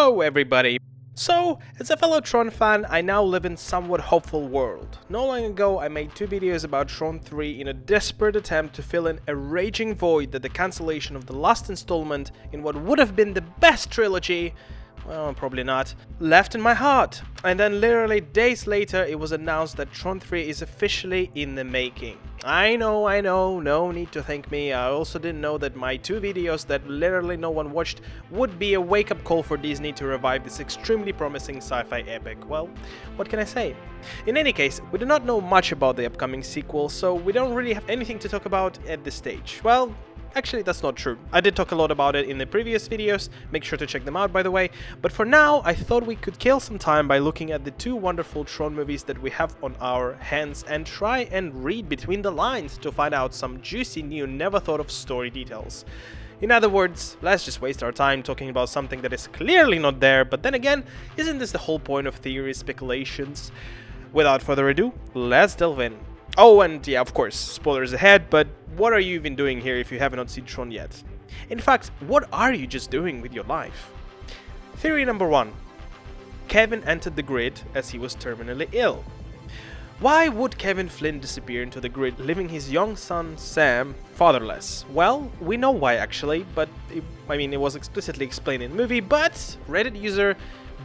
Hello everybody! So, as a fellow Tron fan, I now live in a somewhat hopeful world. Not long ago I made 2 videos about Tron 3 in a desperate attempt to fill in a raging void that the cancellation of the last installment in what would have been the best trilogy, well, probably not, left in my heart. And then literally days later it was announced that Tron 3 is officially in the making. I know, no need to thank me. I also didn't know that my 2 videos that literally no one watched would be a wake-up call for Disney to revive this extremely promising sci-fi epic. Well, what can I say? In any case, we do not know much about the upcoming sequel, so we don't really have anything to talk about at this stage. Well, actually, that's not true. I did talk a lot about it in the previous videos, make sure to check them out by the way, but for now I thought we could kill some time by looking at the 2 wonderful Tron movies that we have on our hands and try and read between the lines to find out some juicy new never thought of story details. In other words, let's just waste our time talking about something that is clearly not there, but then again, isn't this the whole point of theory speculations? Without further ado, let's delve in. Oh, and yeah, of course, spoilers ahead, but what are you even doing here if you have not seen Tron yet? In fact, what are you just doing with your life? Theory number 1. Kevin entered the grid as he was terminally ill. Why would Kevin Flynn disappear into the grid, leaving his young son, Sam, fatherless? Well, we know why actually, but it was explicitly explained in the movie, but Reddit user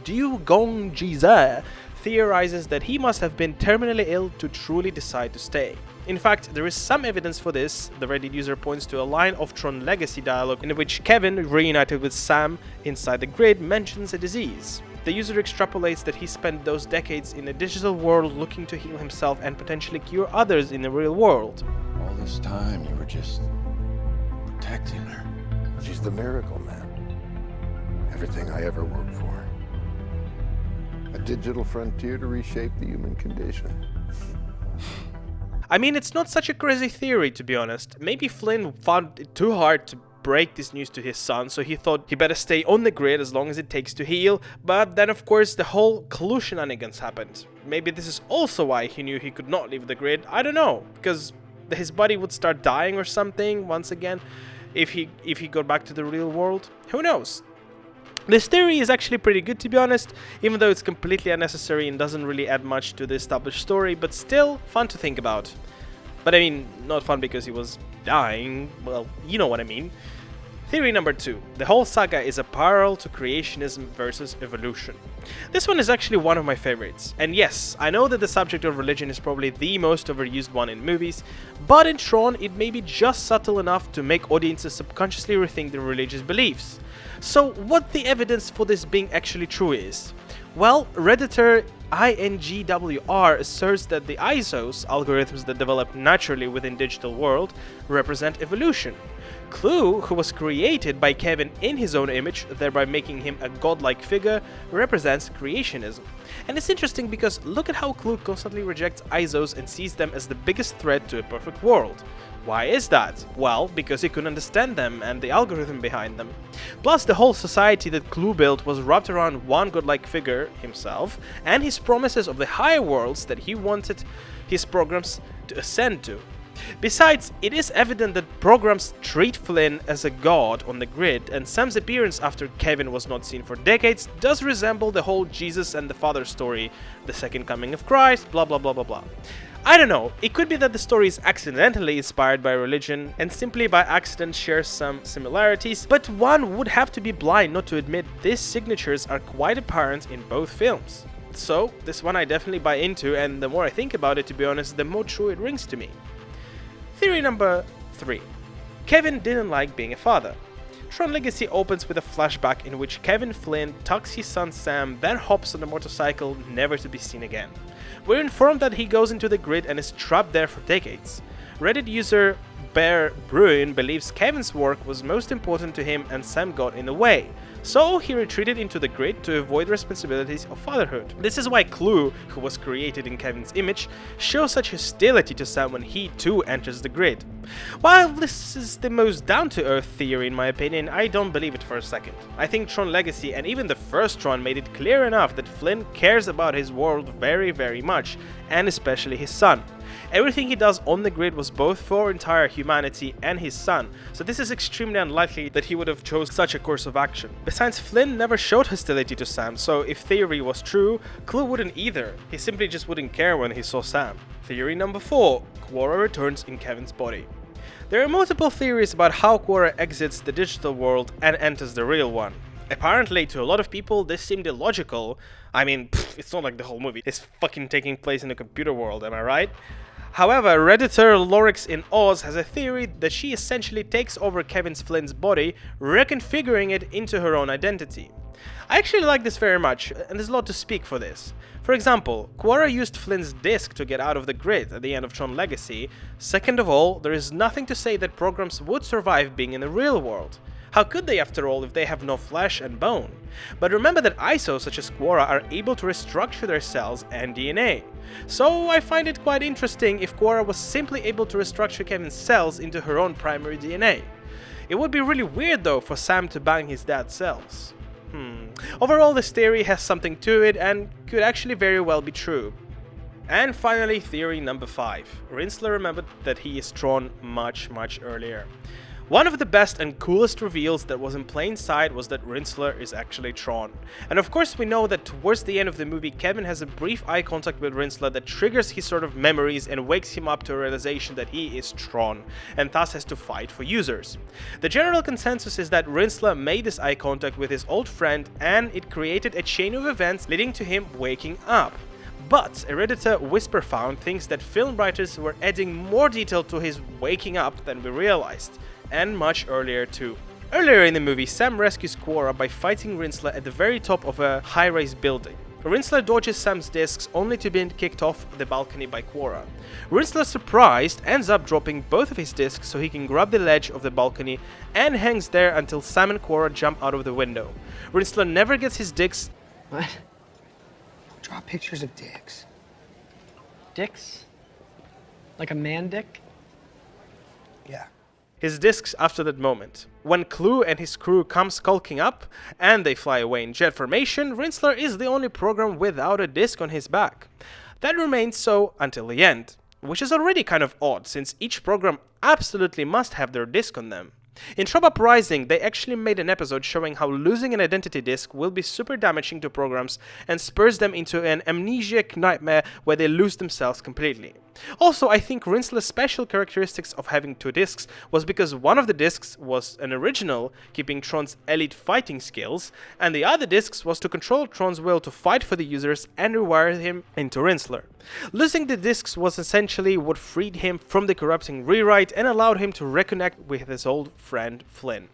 Dugongjiza theorizes that he must have been terminally ill to truly decide to stay. In fact, there is some evidence for this. The Reddit user points to a line of Tron Legacy dialogue in which Kevin, reunited with Sam inside the grid, mentions a disease. The user extrapolates that he spent those decades in a digital world looking to heal himself and potentially cure others in the real world. All this time you were just protecting her. She's the miracle, man. Everything I ever worked for. A digital frontier to reshape the human condition. I mean, it's not such a crazy theory, to be honest. Maybe Flynn found it too hard to break this news to his son, so he thought he better stay on the grid as long as it takes to heal, but then of course the whole Clue shenanigans happened. Maybe this is also why he knew he could not leave the grid, I don't know, because his body would start dying or something once again if he got back to the real world. Who knows? This theory is actually pretty good, to be honest, even though it's completely unnecessary and doesn't really add much to the established story, but still fun to think about. But I mean, not fun because he was dying, well, you know what I mean. Theory number 2. The whole saga is a parallel to creationism versus evolution. This one is actually one of my favorites. And yes, I know that the subject of religion is probably the most overused one in movies, but in Tron it may be just subtle enough to make audiences subconsciously rethink their religious beliefs. So what the evidence for this being actually true is? Well, Redditor INGWR asserts that the ISOs, algorithms that develop naturally within digital world, represent evolution. Clue, who was created by Kevin in his own image, thereby making him a godlike figure, represents creationism. And it's interesting because look at how Clue constantly rejects ISOs and sees them as the biggest threat to a perfect world. Why is that? Well, because he couldn't understand them and the algorithm behind them. Plus, the whole society that Clue built was wrapped around one godlike figure, himself, and his promises of the higher worlds that he wanted his programs to ascend to. Besides, it is evident that programs treat Flynn as a god on the grid, and Sam's appearance after Kevin was not seen for decades does resemble the whole Jesus and the Father story, the second coming of Christ, blah blah blah blah blah. I don't know, it could be that the story is accidentally inspired by religion and simply by accident shares some similarities, but one would have to be blind not to admit these signatures are quite apparent in both films. So, this one I definitely buy into, and the more I think about it, to be honest, the more true it rings to me. Theory number 3. Kevin didn't like being a father. Tron Legacy opens with a flashback in which Kevin Flynn tucks his son Sam, then hops on a motorcycle, never to be seen again. We're informed that he goes into the grid and is trapped there for decades. Reddit user Bear Bruin believes Kevin's work was most important to him and Sam got in the way, so he retreated into the grid to avoid responsibilities of fatherhood. This is why Clue, who was created in Kevin's image, shows such hostility to Sam when he too enters the grid. While this is the most down-to-earth theory in my opinion, I don't believe it for a second. I think Tron Legacy and even the first Tron made it clear enough that Flynn cares about his world very much, and especially his son. Everything he does on the grid was both for entire humanity and his son, so this is extremely unlikely that he would have chose such a course of action. Besides, Flynn never showed hostility to Sam, so if theory was true, Clue wouldn't either. He simply just wouldn't care when he saw Sam. Theory number 4. Quora returns in Kevin's body. There are multiple theories about how Quora exits the digital world and enters the real one. Apparently, to a lot of people, this seemed illogical. I mean, it's not like the whole movie is fucking taking place in a computer world, am I right? However, Redditor Lorix in Oz has a theory that she essentially takes over Flynn's body, reconfiguring it into her own identity. I actually like this very much, and there's a lot to speak for this. For example, Quora used Flynn's disc to get out of the grid at the end of Tron Legacy. Second of all, there is nothing to say that programs would survive being in the real world. How could they, after all, if they have no flesh and bone? But remember that ISOs such as Quora are able to restructure their cells and DNA. So I find it quite interesting if Quora was simply able to restructure Kevin's cells into her own primary DNA. It would be really weird though for Sam to bang his dad's cells. Overall, this theory has something to it and could actually very well be true. And finally, theory number 5. Rinsla remembered that he is Tron much earlier. One of the best and coolest reveals that was in plain sight was that Rinsla is actually Tron. And of course we know that towards the end of the movie, Kevin has a brief eye contact with Rinsla that triggers his sort of memories and wakes him up to a realization that he is Tron, and thus has to fight for users. The general consensus is that Rinsla made this eye contact with his old friend, and it created a chain of events leading to him waking up. But Redditor Whisperfound thinks that film writers were adding more detail to his waking up than we realized. And much earlier too. Earlier in the movie, Sam rescues Quora by fighting Rinsla at the very top of a high-rise building. Rinsla dodges Sam's discs only to be kicked off the balcony by Quora. Rinsla, surprised, ends up dropping both of his discs so he can grab the ledge of the balcony and hangs there until Sam and Quora jump out of the window. Rinsla never gets his discs. What? Draw pictures of dicks. Dicks? Like a man dick? Yeah. His discs after that moment. When Clue and his crew come skulking up, and they fly away in jet formation, Rinsla is the only program without a disc on his back. That remains so until the end, which is already kind of odd since each program absolutely must have their disc on them. In Tron Uprising, they actually made an episode showing how losing an identity disk will be super damaging to programs and spurs them into an amnesiac nightmare where they lose themselves completely. Also, I think Rinsla's special characteristics of having 2 discs was because one of the discs was an original, keeping Tron's elite fighting skills, and the other discs was to control Tron's will to fight for the users and rewire him into Rinsler. Losing the discs was essentially what freed him from the corrupting rewrite and allowed him to reconnect with his old friend Flynn.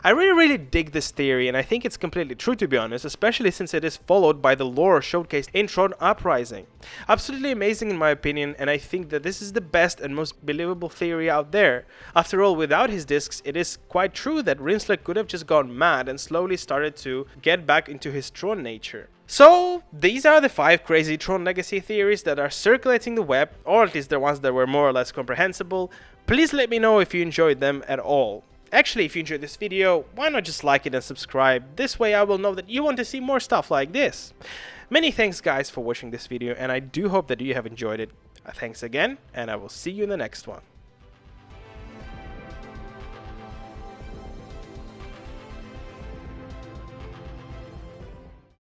I really dig this theory, and I think it's completely true, to be honest, especially since it is followed by the lore showcased in Tron Uprising. Absolutely amazing in my opinion, and I think that this is the best and most believable theory out there. After all, without his discs, it is quite true that Rinsla could have just gone mad and slowly started to get back into his Tron nature. So, these are the 5 crazy Tron Legacy theories that are circulating the web, or at least the ones that were more or less comprehensible. Please let me know if you enjoyed them at all. Actually, if you enjoyed this video, why not just like it and subscribe? This way I will know that you want to see more stuff like this. Many thanks guys for watching this video, and I do hope that you have enjoyed it. Thanks again, and I will see you in the next one.